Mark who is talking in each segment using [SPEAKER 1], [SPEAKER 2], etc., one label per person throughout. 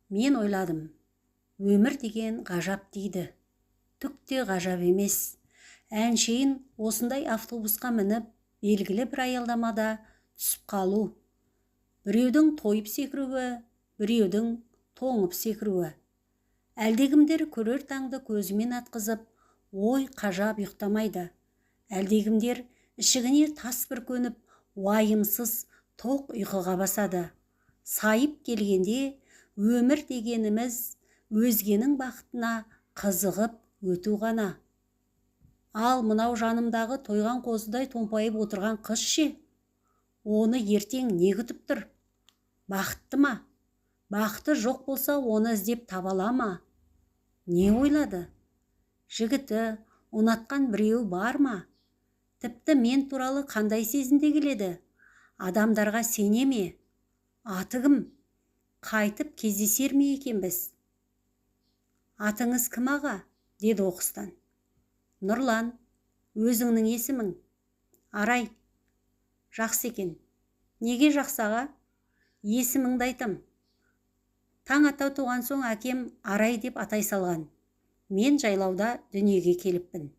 [SPEAKER 1] Мен ойладым, өмір деген ғажап дейді. Түк те ғажап емес. Әншейін осындай автобусқа мініп, белгілі бір аялдамада түсіп қалу. Біреудің тойып секіруі, біреудің тоңып секіруі. Әлдегімдер көрер таңды көзімен атқызып, ой қажап ұйықтамайды. Әлдегімдер ішігіне тас бір көніп, уайымсыз тоқ ұйқыға басады. Сайып келгенде, өмір дегеніміз өзгенің бақытына қызығып өту ғана. Ал мынау жанымдағы тойған қозыдай томпайып отырған қыз ше? Оны ертең не күтіп тұр? Бақытты ма? Бақыты жоқ болса, оны іздеп таба ала ма? Не ойлады? Жігіті ұнатқан біреу бар ма? Тіпті мен туралы қандай сезімде келеді? Адамдарға сене ме? Аты кім? Қайтып кездесер ме екенбіз? Атыңыз кім аға? Деді оқыстан. Нұрлан, өзіңнің есімің? Арай. Жақсы екен. Неге жақсы аға? Есіміңді айтам. Таң ата туған соң әкем Арай деп атай салған. Мен жайлауда дүниеге келіппін.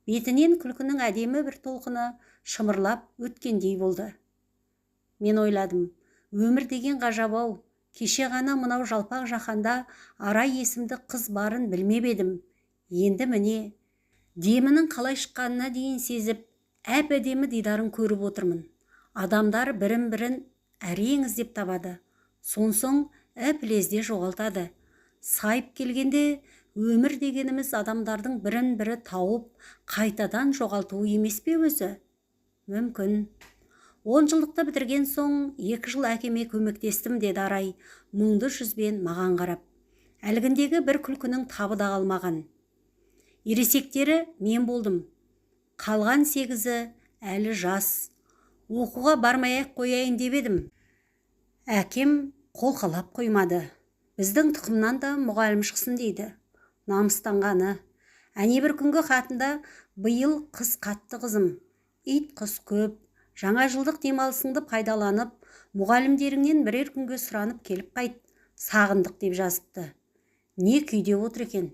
[SPEAKER 1] Бетінен күлкінің әдемі бір толқыны шымырлап өткендей болды. Мен ойладым, өмір деген ғажап-ау, кеше ғана мынау жалпақ жаһанда Арай есімді қыз барын білмеп едім. Енді міне, демінің қалай шыққанына дейін сезіп, әп-әдемі дидарын көріп отырмын. Адамдар бірін-бірін әрең іздеп табады. Сонсоң әп-лезде жоғалтады. Сайып келгенде, өмір дегеніміз адамдардың бірін-бірі тауып, қайтадан жоғалтуы емес пе өзі? Мүмкін. 10 жылдықты бітірген соң 2 жыл әкеме көмектестім, деді Арай, мұңды жүзбен маған қарап. Әлгіндегі бір күлкінің табы да қалмаған. Ересектері мен болдым. Қалған 8-і әлі жас. Оқуға бармай-ақ қояйын деп едім. Әкем қолқалап қоймады. Біздің тұқымнан да мұғалім шықсын дейді. Намыстанғаны. Әне бір күнгі хатында, биыл қыс қатты қызым. Ит құс көп. Жаңа жылдық демалысыңды пайдаланып, мұғалімдеріңнен бірер күнге сұранып келіп қайт. Сағындық деп жазыпты. Не күйде отыр екен?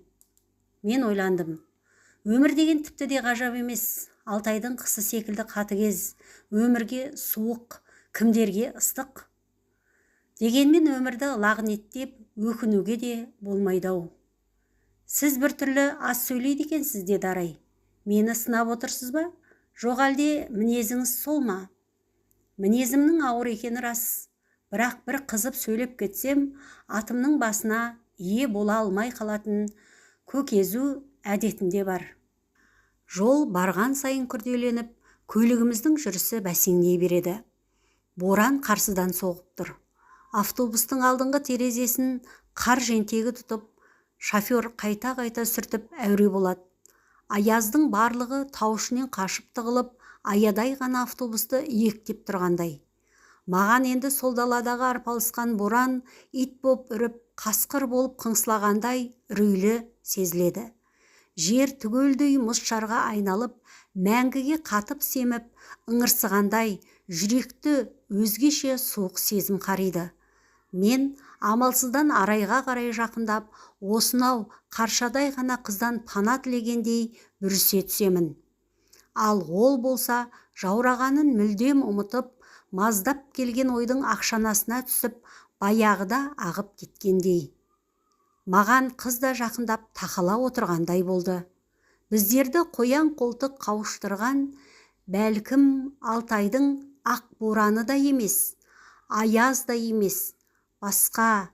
[SPEAKER 1] Мен ойландым. Өмір деген тіпті де ғажап емес. Алтайдың қысы секілді қатыгез. Өмірге суық, кімдерге ыстық. Дегенмен өмірді лағнеттеп, өкінуге де болмайды-ау. Сіз бір түрлі аз сөйлейді екенсіз, деді Арай. Мені сынап отырсыз ба? Жоқ әлде мінезіңіз сол ма? Мінезімнің ауыр екені рас. Бірақ бір қызып сөйлеп кетсем, атымның басына ие бола алмай қалатын көкезу әдетінде бар. Жол барған сайын күрделеніп, көлігіміздің жүрісі бәсеңдей береді. Боран қарсыдан соғып тұр. Автобустың алдыңғы терезесін қар жентегі тұтып, шофер қайта-қайта сүртіп әуре болады. Аяздың барлығы тау ішінен қашып тығылып, аядай ғана автобусты иектеп тұрғандай. Маған енді сол даладағы арпалысқан боран ит боп үріп, қасқыр болып қыңсылағандай үрейлі сезіледі. Жер түгелдей мұз шарға айналып, мәңгіге қатып семіп, ыңырсығандай жүректі өзгеше суық сезім қариды. Мен амалсыздан Арайға қарай жақындап, осынау қаршадай ғана қыздан пана тілегендей бүрісе түсемін. Ал ол болса, жаурағанын мүлдем ұмытып, маздап келген ойдың ақшанасына түсіп, баяғыда ағып кеткендей. Маған қыз да жақындап тақала отырғандай болды. Біздерді қоян қолтық қауыштырған, бәлкім Алтайдың ақ бораны да емес, аяз да емес, басқа,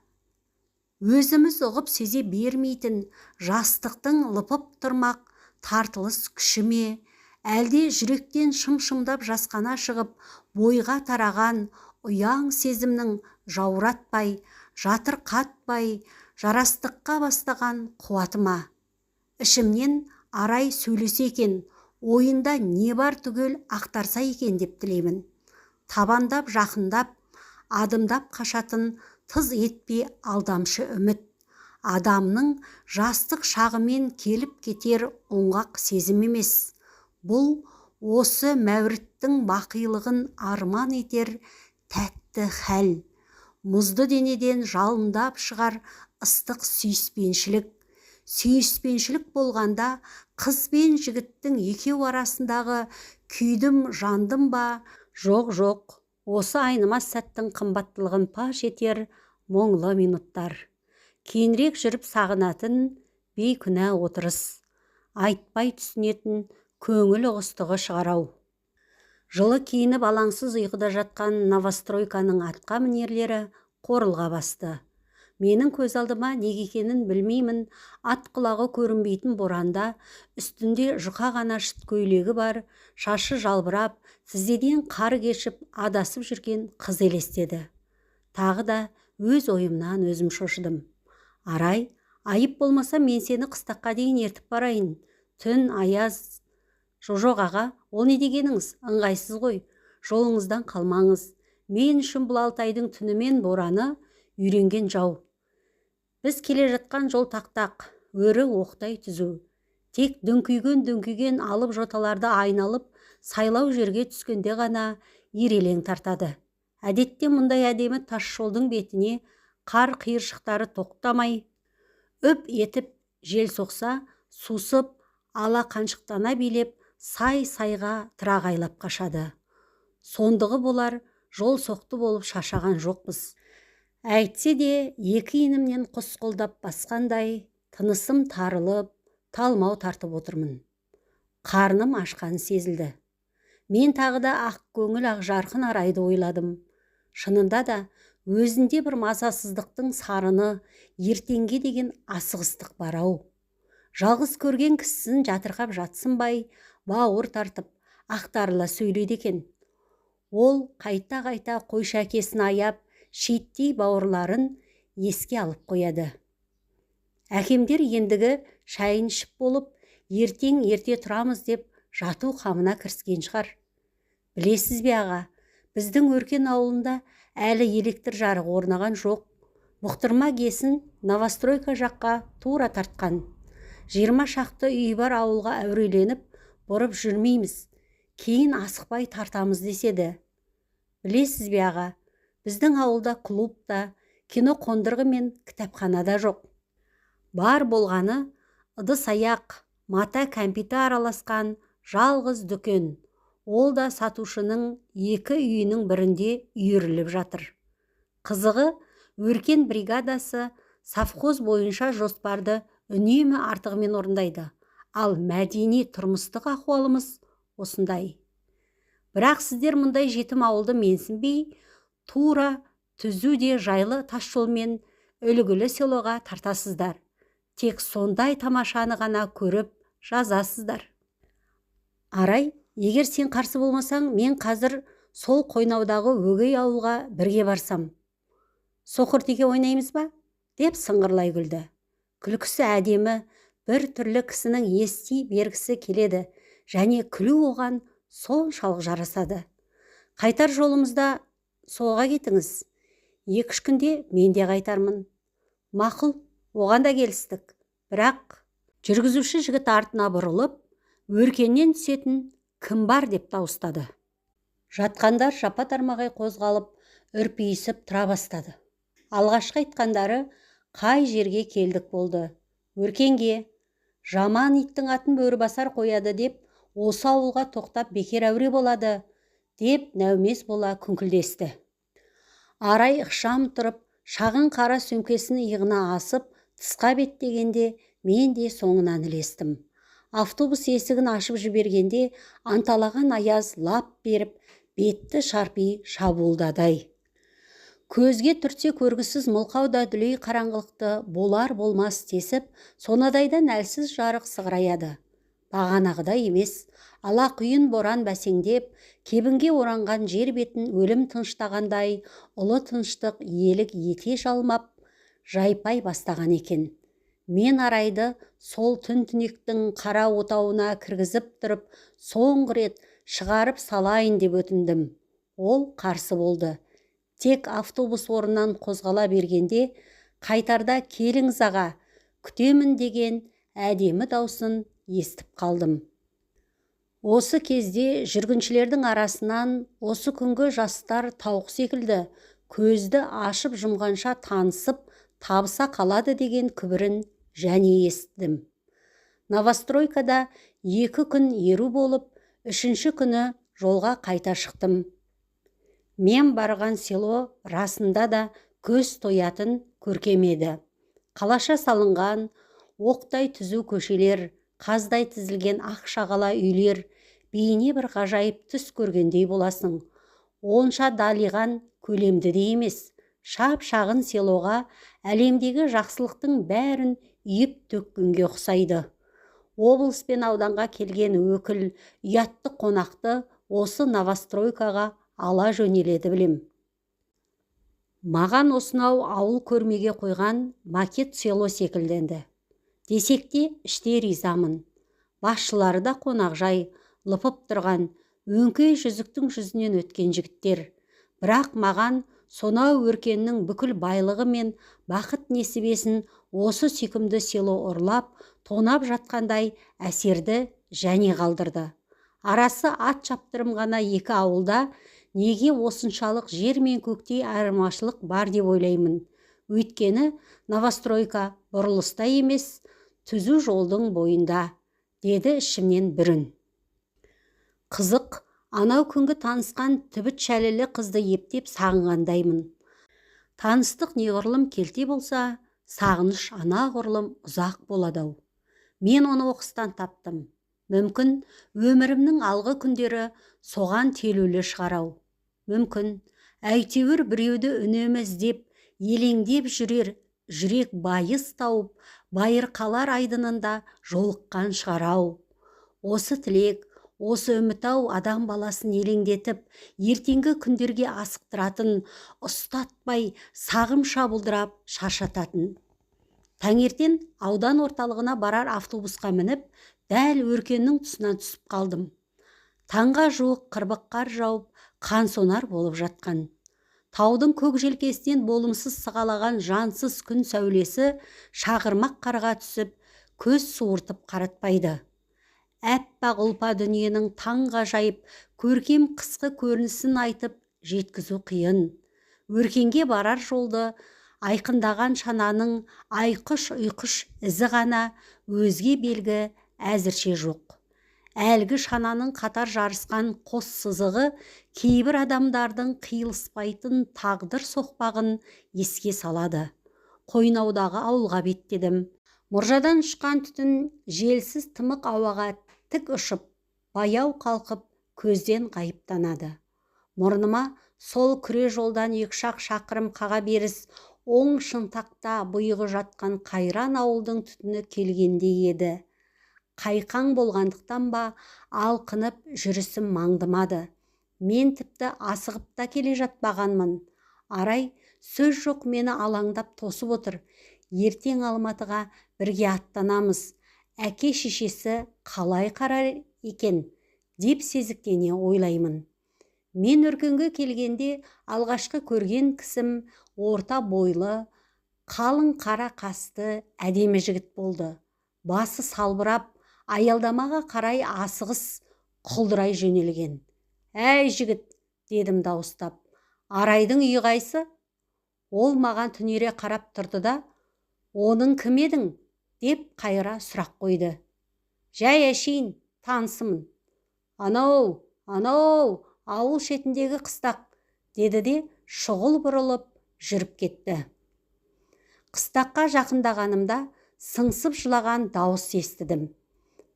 [SPEAKER 1] өзіміз ұғып сезе бермейтін жастықтың лыпып тұрмақ тартылыс күші ме, әлде жүректен шым-шымдап жасқана шығып, бойға тараған ұяң сезімнің жауратпай, жатыр қатпай, жарастыққа бастаған қуаты ма? Ішімнен Арай сөйлесе екен, ойында не бар түгел ақтарса екен деп тілеймін. Табандап, жақындап, адымдап қашатын тыз етпе алдамшы үміт. Адамның жастық шағымен келіп кетер оңғақ сезім емес. Бұл осы мәуіріттің бақилығын арман етер тәтті хәл. мұзды денеден жалындап шығар ыстық сүйіспеншілік болғанда қыз бен жігіттің екеу арасындағы күйдім жандым ба? Жоқ, осы айнымас сәттің қымбаттылығын паш етер мұңлы минуттар. Кейінірек жүріп сағынатын бейкүнә отырыс, айтпай түсінетін көңіл ұғыстығы шығарау. Жылы киініп алаңсыз ұйқыда жатқан новостройканың атқа мінерлері қорылға басты. Менің көз алдыма неге екенін білмеймін, ат құлағы көрінбейтін боранда, үстінде жұқа ғана шыт көйлегі бар, шашы жалбырап, тізеден қар кешіп адасып жүрген қыз елестеді. Тағы да өз ойымнан өзім шошыдым. Арай, айып болмаса мен сені қыстаққа дейін ертіп барайын. Түн аяз. Жоқ аға, ол не дегеніңіз? Ыңғайсыз ғой. Жолыңыздан қалмаңыз. Мен үшін бұл Алтайдың түні мен бораны үйренген жау. Біз келе жатқан жол тақтақ, өрі оқтай түзу. Тек дүңкүйген алып жоталарды айналып, сайлау жерге түскенде ғана ирелең тартады. Әдетте мұндай әдемі тас жолдың бетіне қар қиыршықтары тоқтамай, үп етіп жел соқса, сусып, ала қаншықтана билеп, сай-сайға тырағайлап қашады. Сондығы болар, жол соқты болып шашаған жоқпыз. Әйтсе де, екі енімнен құсқылдап басқандай, тынысым тарылып, талмау тартып отырмын. Қарным ашқан сезілді. Мен тағы да ақ көңіл ақ жарқын Арайды ойладым. Шынында да, өзінде бір мазасыздықтың сарыны, ертеңге деген асығыстық барау. Жалғыз көрген кісісін жатырқап жатсынбай, бауыр тартып, ақтарыла сөйледі екен. Ол қайта-қайта қойшы әкесін аяп, шиеттей бауырларын еске алып қояды. Әкемдер ендігі шайын ішіп болып, ертең ерте тұрамыз деп жату қамына кіріскен шығар. Білесіз бе аға, біздің Өркен ауылында әлі электр жарығы орнаған жоқ. Бұқтырма кесін новостройка жаққа тура тартқан. 20 шақты үй бар ауылға әуреленіп, бұрып жүрмейміз. Кейін асықпай тартамыз деседі. Білесіз бе аға, біздің ауылда клуб та, кино қондырғы мен кітапхана да жоқ. Бар болғаны ыдыс-аяқ, мата кәмпиті араласқан жалғыз дүкен. Ол да сатушының екі үйінің бірінде үйіріліп жатыр. Қызығы, Өркен бригадасы совхоз бойынша жоспарды үнемі артығымен орындайды. Ал мәдени тұрмыстық ахуалымыз осындай. Бірақ сіздер мұндай жетім ауылды менсінбей, тура түзуде жайлы тас жолмен үлгілі селоға тартасыздар. Тек сондай тамашаны ғана көріп жазасыздар. Арай, егер сен қарсы болмасаң, мен қазір сол Қойнаудағы өгей ауылға бірге барсам. Соқыр-теке ойнаймыз ба? Деп сыңғырлай күлді. Күлкісі әдемі, бір түрлі кісінің ести бергісі келеді, және күлу оған соншалық жарасады. Қайтар жолымызда соға кетіңіз. 2-3 күнде мен де қайтармын. Мақұл, оған да келістік. Бірақ жүргізуші жігіт артына бұрылып, Өркеннен түсетін кім бар деп дауыстады. Жатқандар жапа-тармағай қозғалып, үрпейісіп тұра бастады. Алғашқы айтқандары қай жерге келдік болды. Өркенге, жаман иттің атын бөрібасар қояды деп, осы ауылға тоқтап бекер әуре болады, деп нәумес бола күңкілдесті. Арай ықшам тұрып, шағын қара сөмкесін иығына асып, тысқа беттегенде, мен де соңынан ілестім. Автобус есігін ашып жібергенде, анталаған аяз лап беріп, бетті шарпи шабуылдадай. Көзге түртсе көргісіз мылқауда дүлей қараңғылықты болар-болмас тесіп, сонадайдан әлсіз жарық сығыраяды. Бағанағыдай емес, алақұйын боран бәсеңдеп, кебінге оранған жер бетін өлім тыныштағандай, ұлы тыныштық елік ете жалмап, жайпай бастаған екен. Мен Арайды сол түн-түнектің қара отауына кіргізіп тұрып, соңғы рет шығарып салайын деп өтіндім. Ол қарсы болды. Тек автобус орнынан қозғала бергенде, қайтарда келіңіз аға, күтемін деген әдемі даусын естіп қалдым. Осы кезде жүргіншілердің арасынан осы күнгі жастар тауық секілді көзді ашып жұмғанша танысып табыса қалады деген күбірін және естідім. Новостройкада 2 күн еру болып, 3-ші күні жолға қайта шықтым. Мен барған село расында да көз тоятын көркем еді. Қалаша салынған, оқтай түзу көшелер, қаздай тізілген ақ шағала үйлер, бейне бір ғажайып түс көргендей боласың. Онша далиған көлемді де емес. Шап-шағын селоға әлемдегі жақсылықтың бәрін үйіп төккенге ұқсайды. Облыс пен ауданға келген өкіл, ұятты қонақты осы новостройкаға ала жөнеледі білем. Маған осынау ауыл көрмеге қойған макет село секілденді. Десек те іште ризамын. Басшылары да қонақжай, лыпып тұрған, өңкей жүзіктің жүзінен өткен жігіттер. Бірақ маған сонау өркеннің бүкіл байлығы мен бақыт несібесін осы сүйкімді село ұрлап, тонап жатқандай әсерді және қалдырды. Арасы ат шаптырым ғана 2 ауылда неге осыншалық жер мен көктей айырмашылық бар деп ойлаймын. Өйткені новостройка бұрылыста емес, түзу жолдың бойында, деді ішімнен бүрін. Қызық, анау күнгі танысқан түбіт шәлілі қызды ептеп сағынғандаймын. Таныстық неғұрлым келте болса, сағыныш анағұрлым ұзақ болады-ау. Мен оны оқыстан таптым. Мүмкін өмірімнің алғы күндері соған телулі шығарау. Мүмкін әйтеуір біреуді үнемі іздеп, елеңдеп жүрер жүрек байыз тауып, байырқалар айдынында жолыққан шығарау. Осы тілек, осы үміт-ау адам баласын елеңдетіп, ертеңгі күндерге асықтыратын, ұстатпай сағым шабылдырап шаршататын. Таңертең аудан орталығына барар автобусқа мініп, дәл өркеннің тұсынан түсіп қалдым. Таңға жуық қырбық қар жауып, қансонар болып жатқан. Таудың көк желкесінен болымсыз сығалаған жансыз күн сәулесі шағырмақ қарға түсіп, көз суыртып қаратпайды. Әппақ ұлпа дүниенің таңғажайып көркем қысқы көрінісін айтып жеткізу қиын. Өркенге барар жолды айқындаған шананың айқыш-ұйқыш ізі ғана, өзге белгі әзірше жоқ. Әлгі шананың қатар жарысқан қос сызығы кейбір адамдардың қиылыспайтын тағдыр соқпағын еске салады. Қойнаудағы ауылға беттедім. Мұржадан ұшқан түтін желсіз тымық ауаға тік ұшып, баяу қалқып, көзден ғайыптанады. Мұрныма сол күре жолдан 2 шақырым қаға беріс оң шынтақта бұйығы жатқан қайран ауылдың түтіні келгендей еді. Қайқаң болғандықтан ба, алқынып жүрісім маңдымады. Мен тіпті асығып та келе жатпағанмын. Арай сөз жоқ мені алаңдап тосып отыр. Ертең Алматыға бірге аттанамыз. Әке шешесі қалай қарар екен деп сезіктене ойлаймын. Мен өркенге келгенде алғашқы көрген кісім орта бойлы, қалың қара қасты әдемі жігіт болды. Басы салбырап, аялдамаға қарай асығыс құлдырай жөнелген. «Әй жігіт!» дедім дауыстап. «Арайдың үйі қайсы?» Ол маған түнере қарап тұрды да, «Оның кім едің?» деп қайыра сұрақ қойды. «Жай әшейін, танысымын». «Анау, ауыл шетіндегі қыстақ», деді де шұғыл бұрылып жүріп кетті. Қыстаққа жақындағанымда сыңсып жылаған дауыс естідім.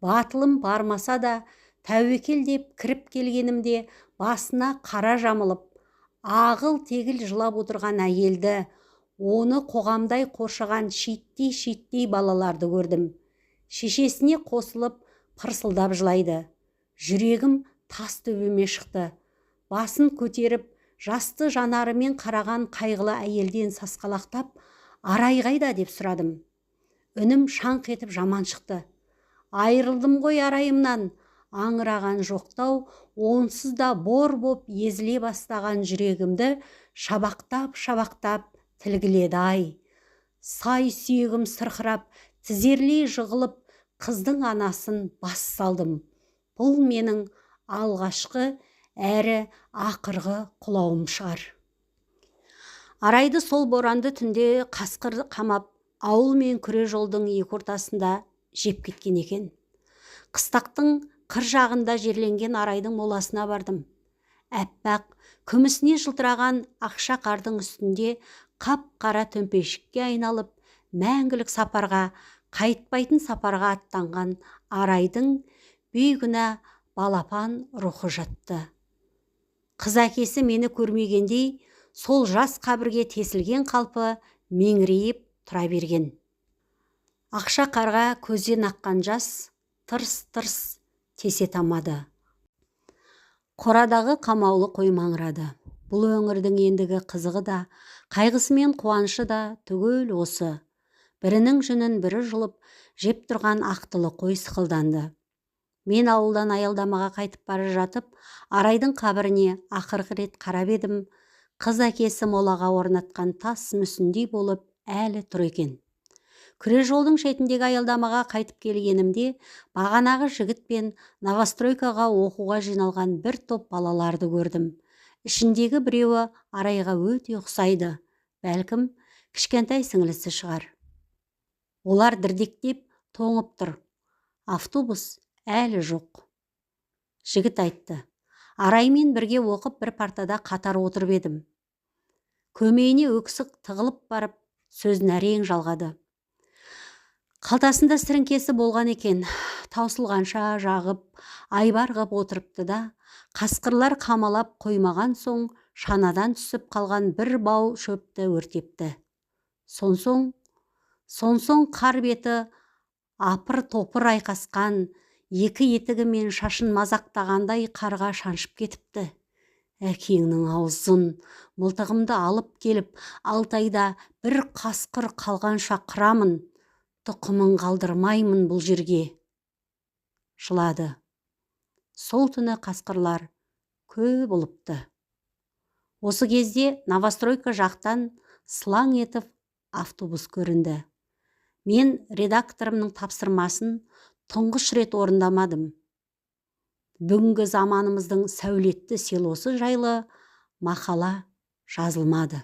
[SPEAKER 1] Батылым бармаса да, тәуекел деп кіріп келгенімде басына қара жамылып, ағыл-тегіл жылап отырған әйелді, оны қоғамдай қоршаған шиттей балаларды көрдім. Шешесіне қосылып, пырсылдап жылайды. Жүрегім тас төбеме шықты. Басын көтеріп, жасты жанарымен қараған қайғылы әйелден сасқалақтап, «Арай қайда?» деп сұрадым. Үнім шаңқ етіп жаман шықты. «Айырылдым ғой арайымнан», аңыраған жоқтау, онсыз да бор боп езіле бастаған жүрегімді шабақтап тілгіледі-ай. Сай сүйегім сырқырап, тізерлей жығылып, қыздың анасын бас салдым. Бұл менің алғашқы әрі ақырғы құлауым шығар. Арайды сол боранды түнде қасқыр қамап, ауыл мен күре жолдың екі ортасында жеп кеткен екен. Қыстақтың қыр жағында жерленген арайдың моласына бардым. Әппақ, күмісіне жылтыраған ақша қардың үстінде қап-қара төмпешікке айналып, мәңгілік сапарға, қайтпайтын сапарға аттанған арайдың бейкүнә балапан рухы жатты. Қыз әкесі мені көрмегендей, сол жас қабірге тесілген қалпы меңірейіп тұра берген. Ақша қарға көзден аққан жас тырс-тырс тесе тамады. Қорадағы қамаулы қой маңырады. Бұл өңірдің ендігі қызығы да, қайғысы мен қуанышы да түгел осы. Бірінің жүнін бірі жұлып, жеп тұрған ақтылы қой сықылданды. Мен ауылдан аялдамаға қайтып бара жатып, арайдың қабіріне ақырғы рет қарап едім. Қыз әкесі молаға орнатқан тас мүсіндей болып әлі тұр екен. Күре жолдың шетіндегі аялдамаға қайтып келгенімде, бағанағы жігіт пен новостройкаға оқуға жиналған бір топ балаларды көрдім. Ішіндегі біреуі арайға өте ұқсайды. Бәлкім, кішкентай сіңілісі шығар. Олар дірдектеп тоңып тұр. Автобус әлі жоқ. Жігіт айтты. Араймен бірге оқып бір партада қатар отырып едім. Көмейіне өксік тығылып барып, сөзін әрең жалғады. Қалтасында сіріңкесі болған екен. Таусылғанша жағып, айбар ғып отырыпты да, қасқырлар қамалап қоймаған соң, шанадан түсіп қалған бір бау шөпті өртепті. Сонсоң қар беті апыр-топыр айқасқан, екі етігі мен шашын мазақтағандай қарға шаншып кетіпті. Әкеңнің аузын, мылтығымды алып келіп, Алтайда бір қасқыр қалғанша қырамын, тұқымын қалдырмаймын бұл жерге. Жылады. Сол түні қасқырлар көп болыпты. Осы кезде новостройка жақтан сылаң етіп автобус көрінді. Мен редакторымның тапсырмасын тұңғыш рет орындамадым. Бүгінгі заманымыздың сәулетті селосы жайлы мақала жазылмады.